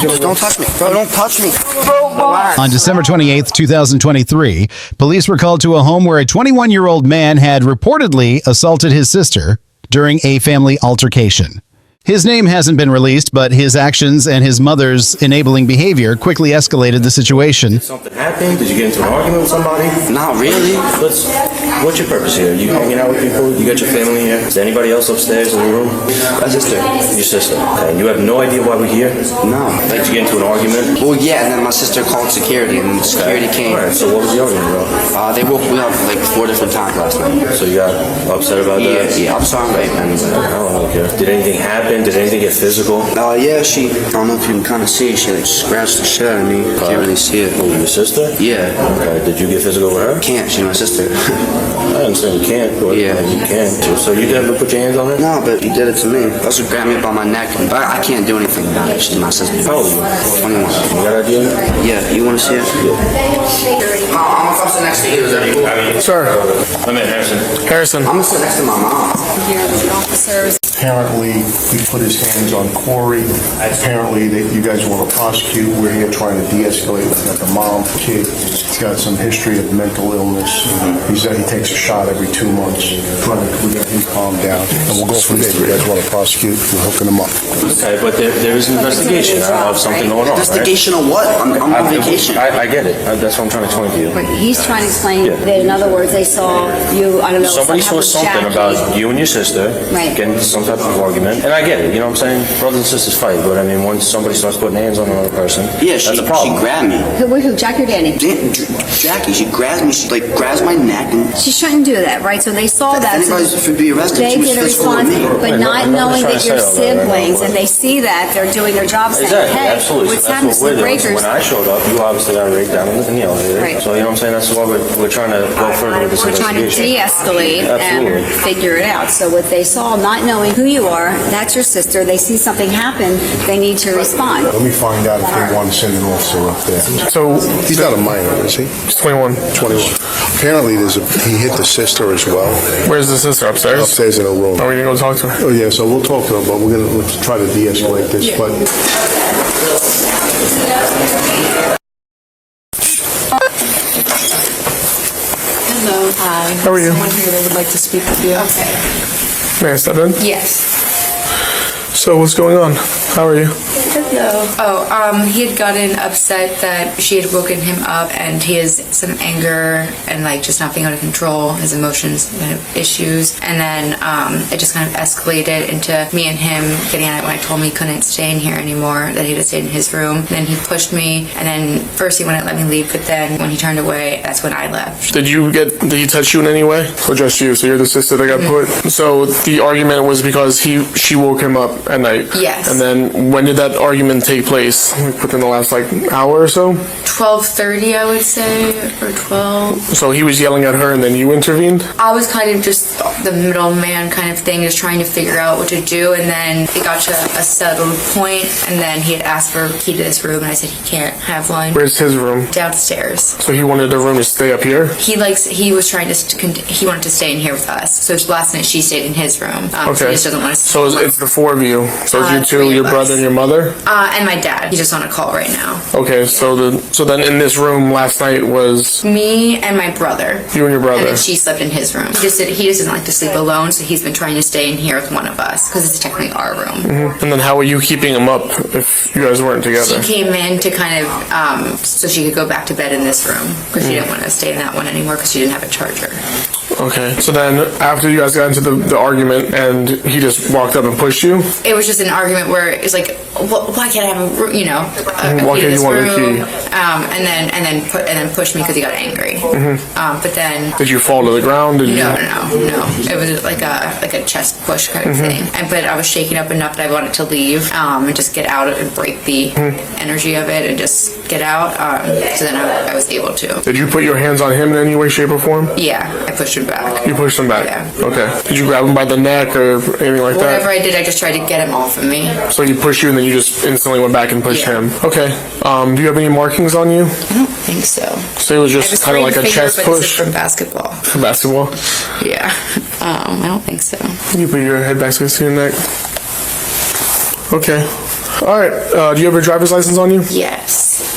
Don't touch me. Bro, don't touch me. On December 28th, 2023, police were called to a home where a 21-year-old man had reportedly assaulted his sister during a family altercation. His name hasn't been released, but his actions and his mother's enabling behavior quickly escalated the situation. Did something happen? Did you get into an argument with somebody? Not really. What's your purpose here? You hanging out with people? You got your family here? Is there anybody else upstairs in the room? My sister. Your sister. Okay. And you have no idea why we're here? No. Did you get into an argument? Well, yeah, and then my sister called security, and security came. All right, so what was the argument about? They woke me up like 4 different times last night. So you got upset about that? Yeah, I'm sorry. I don't really care. Did anything happen? Did anything get physical? Yeah, I don't know if you can kind of see it. She like scratched the shit out of me. Can't really see it. Oh, your sister? Yeah. Okay. Did you get physical with her? Can't. She's my sister. I understand you can't, but yeah, you can. So you didn't put your hands on her? No, but he did it to me. He also grabbed me up on my neck, but I can't do anything about it. She's my sister. How old are you? 21. You got an idea? Yeah. You want to see it? Yeah. I'm gonna sit next to you. Is that cool? Sir. I'm in Harrison. Harrison. I'm gonna sit next to my mom. Here, the officers. Apparently, he put his hands on Corey. Apparently, that you guys want to prosecute. We're here trying to de-escalate like a mom, kid. He's got some history of mental illness. He takes a shot every 2 months. We got him calmed down, and we'll go from there. You guys want to prosecute? We're hooking him up. Okay, but there is an investigation of something going on, Investigation of what? I'm on vacation. I get it. That's what I'm trying to explain to you. But he's trying to explain that, in other words, they saw you, I don't know, Somebody saw something about you and your sister getting into some type of argument, and I get it. You know what I'm saying? Brothers and sisters fight, but I mean, once somebody starts putting hands on another person, that's a problem. She grabbed me. Who, Jackie or Danny? Jackie, she grabs me. She like grabs my neck and. She shouldn't do that, right? So they saw that. If anybody should be arrested, They she was get a physical with response, me. but not knowing that you're siblings, and they see that they're doing their job, saying, Exactly, "Hey, absolutely. what's So happening that's to what the we're doing. So breakers?" when I showed up, you obviously got raped down in the elevator. Right. So you know what I'm saying? That's why we're trying to go further with this We're trying to investigation. de-escalate Absolutely. and figure it out. So what they saw, not knowing who you are, that's your sister. They see something happen, they need to respond. Let me find out if they want to send an officer up there. So He's not a minor, is he? he's 21. 21. Apparently, he hit the sister as well. Where's the sister? Upstairs? Upstairs in a room. Are we gonna go talk to her? Oh, yeah, so we'll talk to her, but let's try to de-escalate this, but... Hello. Hi. How are you? Someone here that would like to speak with you. Okay. May I step in? Yes. So what's going on? How are you? Hello. Oh, he had gotten upset that she had woken him up, and he has some anger and like just not being able to control his emotions, kind of issues. And then it just kind of escalated into me and him getting at it when I told him he couldn't stay in here anymore, that he had to stay in his room. And then he pushed me, and then first he wouldn't let me leave, but then when he turned away, that's when I left. Did he touch you in any way? Or just you? So you're the sister that got put? So the argument was because she woke him up at night? Yes. And then when did that argument take place? Within the last hour or so? 12:30, I would say, or 12. So he was yelling at her and then you intervened? I was kind of just the middleman kind of thing, just trying to figure out what to do, and then it got to a settled point, and then he had asked for a key to this room, and I said he can't have one. Where's his room? Downstairs. So he wanted the room to stay up here? He was trying to, he wanted to stay in here with us. So last night she stayed in his room. So Okay. he just doesn't want to. So it's the four of you. So it's you two, three your of brother us. and your mother? And my dad. He's just on a call right now. Okay, so then in this room last night was Me and my brother. you and your brother. And then she slept in his room. He just doesn't like to sleep alone, so he's been trying to stay in here with one of us because it's technically our room. And then how were you keeping him up if you guys weren't together? She came in to kind of so she could go back to bed in this room because she didn't want to stay in that one anymore because she didn't have a charger. Okay, so then after you guys got into the argument and he just walked up and pushed you? It was just an argument where it's like, why can't I have a key Why to can't this you want a room? key? And then pushed me because he got angry. But then. Did you fall to the ground? Did No. It was like a chest push kind of thing. But I was shaking up enough that I wanted to leave and just get out and break the energy of it and just get out. So then I was able to. Did you put your hands on him in any way, shape, or form? Yeah, I pushed him back. You pushed him back? Yeah. Okay. Did you grab him by the neck or anything like Whatever that? I did, I just tried to get him off of me. So he pushed you and then you just instantly went back and pushed Yeah. him? Okay. Do you have any markings on you? I don't think so. So it was I just have kind of like a sprained chest finger, but this push? is from basketball. For basketball? Yeah. I don't think so. Can you put your head back to your neck? Okay. All right. Do you have your driver's license on you? Yes.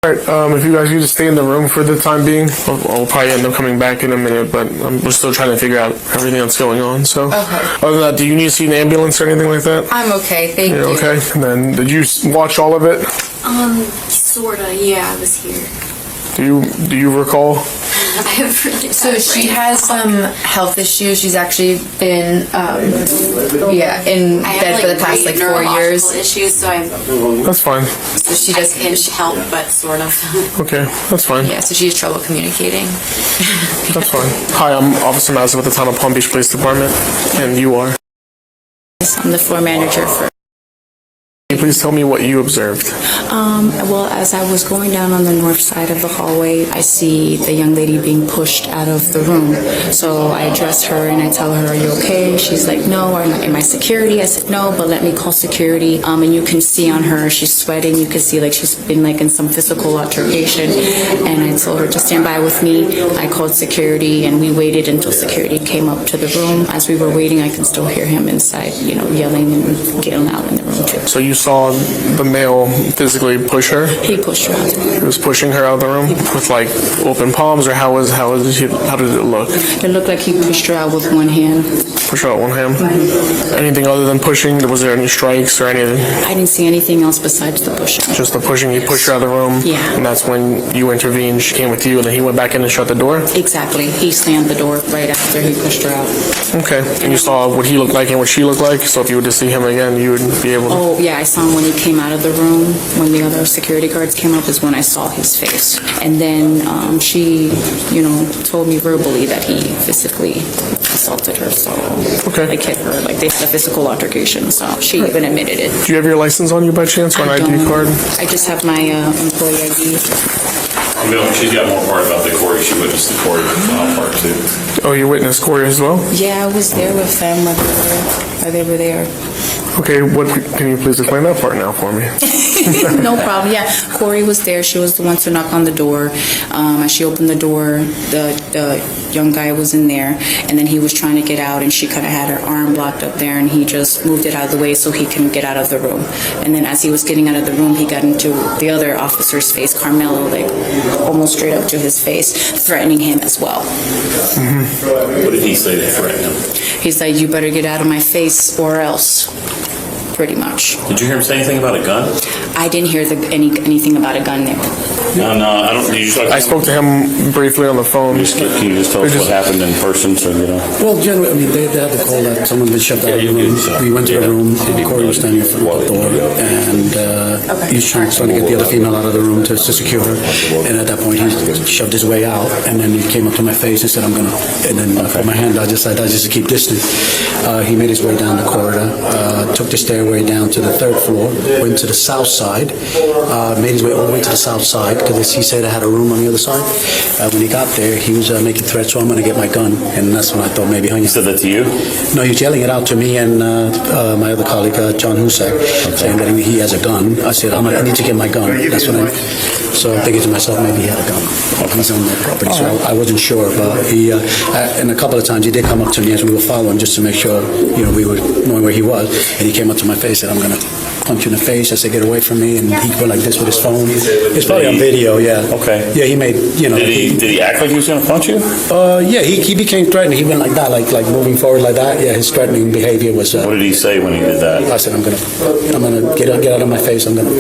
All right. If you guys could just stay in the room for the time being, I'll probably end up coming back in a minute, but we're still trying to figure out everything that's going on. So, other than that, do you need to see an ambulance or anything like that? I'm okay, thank you. You're okay. And then, did you watch all of it? Sorta, yeah, I was here. Do you recall? So she has some health issues. She's actually been, in bed for the past like 4 years. Issues, so That's fine. So she I does. can't help, but sort of. Okay, that's fine. Yeah, so she has trouble communicating. That's fine. Hi, I'm Officer Mazza with the Town of Palm Beach Police Department, and you are? I'm the floor manager for. Can you please tell me what you observed? Well, as I was going down on the north side of the hallway, I see the young lady being pushed out of the room. So I address her and I tell her, "Are you okay?" She's like, "No." Am I security? I said, "No, but let me call security." And you can see on her, she's sweating. You can see like she's been like in some physical altercation. And I told her to stand by with me. I called security and we waited until security came up to the room. As we were waiting, I can still hear him inside, yelling and getting out in the room too. So you saw the male physically push her? He pushed her out. He was pushing her out of the room with like open palms, or how did it look? It looked like he pushed her out with one hand. Push her out one hand. Anything other than pushing? Was there any strikes or anything? I didn't see anything else besides the pushing. Just the pushing. He pushed her out of the room. Yeah. And that's when you intervened. She came with you, and then he went back in and shut the door. Exactly. He slammed the door right after he pushed her out. Okay. And you saw what he looked like and what she looked like. So if you were to see him again, you would be able to. Oh, yeah, I saw him when he came out of the room. When the other security guards came up is when I saw his face. And then she, told me verbally that he physically assaulted her. So, Okay. like hit her, like they had a physical altercation. So she even admitted it. Do you have your license on you by chance, or an I ID don't. card? I just have my employee ID. She's got more part about the Corey. She witnessed the Corey part too. Oh, you witnessed Corey as well? Yeah, I was there with them while they were there. Okay, can you please explain that part now for me? No problem. Yeah, Corey was there. She was the one to knock on the door. As she opened the door, the young guy was in there, and then he was trying to get out, and she kind of had her arm blocked up there, and he just moved it out of the way so he can get out of the room. And then as he was getting out of the room, he got into the other officer's face, Carmelo, like almost straight up to his face, threatening him as well. What did he say to threaten him? He's like, "You better get out of my face or else." Pretty much. Did you hear him say anything about a gun? I didn't hear anything about a gun there. No, I don't. Did you talk to I him? spoke to him briefly on the phone. Can you just tell us what happened in person so you know? Well, generally, they had the call that someone been shoved out of the room. We went to the room, Corey was standing in front of the door, and he's trying to get the other female out of the room to secure her. And at that point, he shoved his way out, and then he came up to my face and said, "I'm gonna," and then put my hand out just to keep distance. He made his way down the corridor, took the stairway down to the third floor, went to the south side, made his way all the way to the south side, because he said I had a room on the other side. When he got there, he was making threats, so I'm going to get my gun. And that's when I thought maybe, He said that to you? No, he was yelling it out to me and my other colleague, John Husak, saying that he has a gun. I said, I need to get my gun. That's when so I'm thinking to myself, maybe he had a gun. He's on that property, so I wasn't sure. But he, and a couple of times he did come up to me as we were following, just to make sure, we were knowing where he was. And he came up to my face and said, "I'm going to punch you in the face." I said, "Get away from me." And he went like this with his phone. It's probably on video, yeah. Okay. Yeah, he made, Did he act like he was going to punch you? Yeah, he became threatening. He went like that, like moving forward like that. Yeah, his threatening behavior was. What did he say when he did that? I said, I'm gonna get out of my face. I'm gonna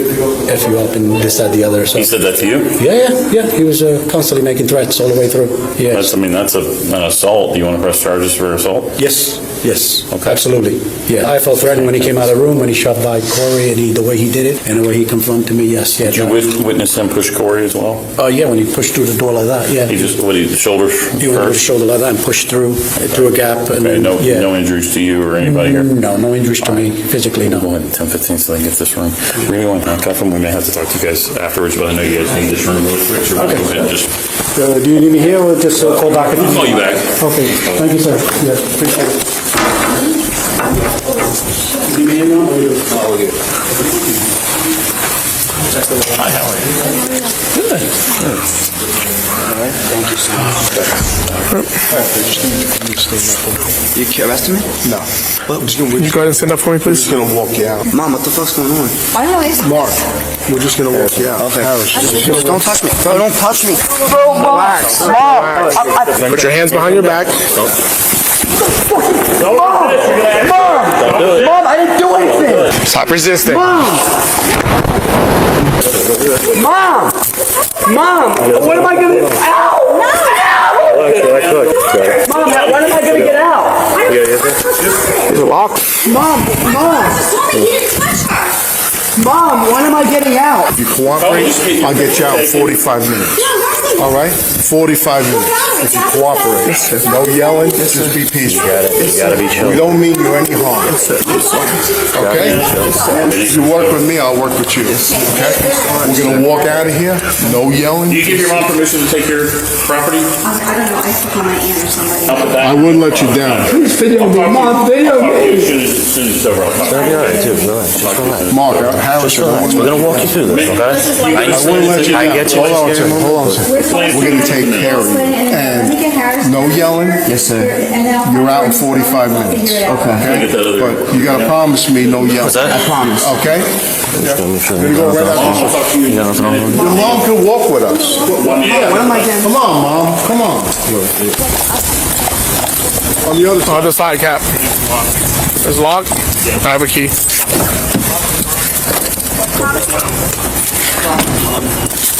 F you up and this, that, the other. So He said that to you? Yeah. He was constantly making threats all the way through. Yeah. That's an assault. Do you want to press charges for assault? Yes. Okay. Absolutely. Yeah. I felt threatened when he came out of the room, when he shoved by Corey, and the way he did it, and the way he confronted me. Yes. Yeah. Did you witness him push Corey as well? Yeah, when he pushed through the door like that. Yeah. He just, the shoulders He went over his first? shoulder like that and pushed through a gap. And Okay, no injuries to you or anybody here? No injuries to me physically. No. Go ahead, 10:15 so they can get this room. We may want to contact them. We may have to talk to you guys afterwards, but I know you guys need this room really quick. So we'll go ahead and just Do you need me here or just call back? I'll call you back. Okay. Thank you, sir. Yeah, appreciate it. You need me here now? Or you? Hi, how are you? Good. Thank you so much. You arrested me? No. What? Can you go ahead and stand up for me, We're please? just gonna walk you out. Mom, what the fuck's going on? I don't know. Mark, we're just gonna walk you out. Okay. Harris, just Don't touch me. Bro, don't touch me. Relax. Put your hands behind your back. Mom, I didn't do anything. Stop resisting. Mom, when am I gonna? Ow! Mom, when am I gonna get out? Is it locked? Mom, when am I getting out? if you cooperate, I'll get you out in 45 minutes. All right? 45 minutes. If you cooperate. No yelling, just be peaceful. You gotta be chill. We don't mean you any harm. Okay? If you work with me, I'll work with you. Okay? We're gonna walk out of here. No yelling. Do you give your mom permission to take your property? I don't know. I spoke on my aunt or somebody. I wouldn't let you down. Please video me. Mom, video me. As soon as it's over, I'll talk to you. Alright, dude, relax. Just relax. Mark, Harris, We're gonna walk you through this, okay? I wouldn't let you down. I get you. Hold on a second. Hold on a second. We're gonna take care of you. And no yelling. Yes, sir. You're out in 45 minutes. Okay? But you gotta promise me no yelling. What's that? I promise. Okay? Gonna go right out. You got nothing on? Your mom can walk with us. When am I getting? Come on, Mom. Come on. On the other side. Other side, Cap. It's locked. I have a key.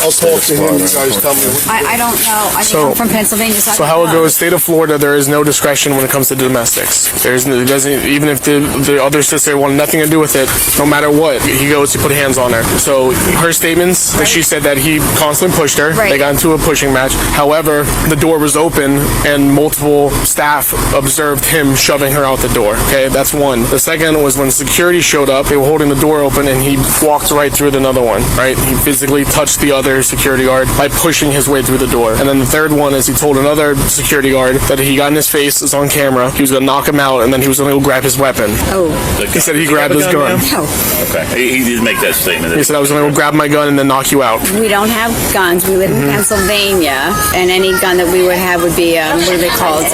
I'll talk to him. You guys tell me. I don't know. I mean, I'm from Pennsylvania, so I So don't how it know. goes, state of Florida, there is no discretion when it comes to domestics. There's no, it doesn't, even if the other sister wanted nothing to do with it, no matter what, he goes to put hands on her. So her statements, that she said that he constantly pushed her. Right. They got into a pushing match. However, the door was open and multiple staff observed him shoving her out the door. Okay, that's one. The second was when security showed up, they were holding the door open and he walked right through another one, right? He physically touched the other security guard by pushing his way through the door. And then the third one is he told another security guard that he got in his face, it's on camera, he was gonna knock him out and then he was gonna go grab his weapon. Oh. He said he grabbed his gun. No. Okay, he did make that statement. He said I was gonna go grab my gun and then knock you out. We don't have guns. We live in Pennsylvania, and any gun that we would have would be what are they called?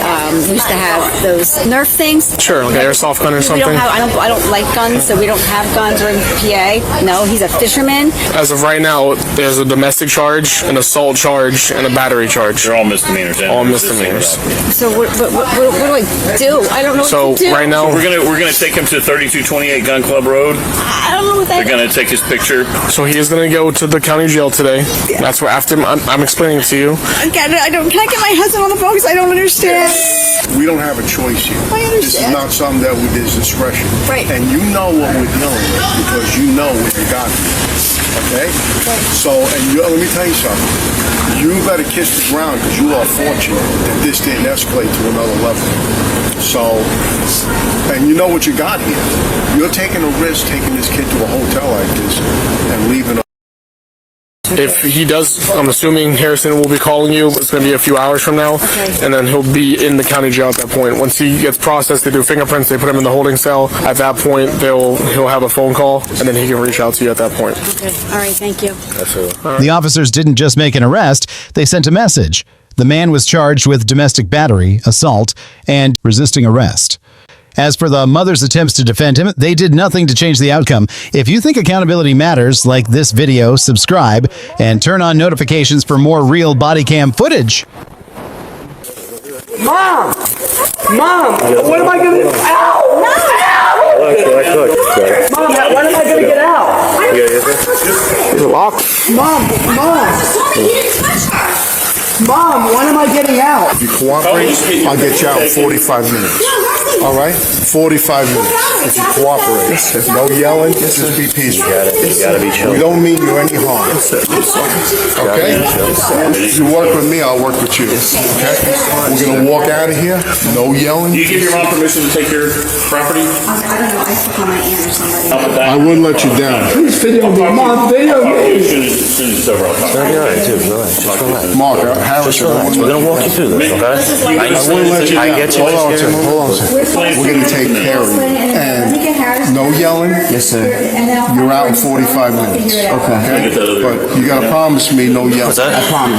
We used to have those Nerf things. Sure, like an airsoft gun or We something. don't have. I don't like guns, so we don't have guns. We're in PA. No, he's a fisherman. As of right now, there's a domestic charge, an assault charge, and a battery charge. They're all misdemeanors. All misdemeanors. So what do I do? I don't know So what to do. right now, We're gonna take him to 3228 Gun Club Road. I don't know what that They're gonna take his picture. so he is gonna go to the county jail today. That's where after I'm explaining it to you. Can I get my husband on the phone because I don't understand. We don't have a choice here. I This is understand. not something that we did as discretion. Right. And you know what we're dealing with because you know what you got here. Okay? So, and let me tell you something. You better kiss the ground because you are fortunate that this didn't escalate to another level. So, and you know what you got here. You're taking a risk taking this kid to a hotel like this and leaving her. If he does, I'm assuming Harrison will be calling you. It's going to be a few hours from now. Okay. And then he'll be in the county jail at that point. Once he gets processed, they do fingerprints, they put him in the holding cell. At that point, he'll have a phone call, and then he can reach out to you at that point. Okay. All right. Thank you. The officers didn't just make an arrest, they sent a message. The man was charged with domestic battery, assault, and resisting arrest. As for the mother's attempts to defend him, they did nothing to change the outcome. If you think accountability matters, like this video, subscribe, and turn on notifications for more real body cam footage. Mom, when am I gonna? Ow! Mom, when am I gonna get out? Is it locked? Mom, when am I getting out? If you cooperate, I'll get you out in 45 minutes. All right? 45 minutes. If you cooperate. No yelling, just be peaceful. You gotta be chill. We don't mean you any harm. Okay? If you work with me, I'll work with you. Okay? We're gonna walk out of here. No yelling. Do you give your mom permission to take your property? I don't know. I spoke on my aunt or somebody. I wouldn't let you down. Please video me. Mom, video me. As soon as it's over, I'll talk to you. Alright, dude, relax. Just relax. Mark, Harris, We're gonna walk you through this, okay? I wouldn't let you I down. get you. Hold on a second. We're gonna take care of you. And No yelling. Yes, sir. You're out in 45 minutes. Okay. But you gotta promise me no yelling. What's that? I promise.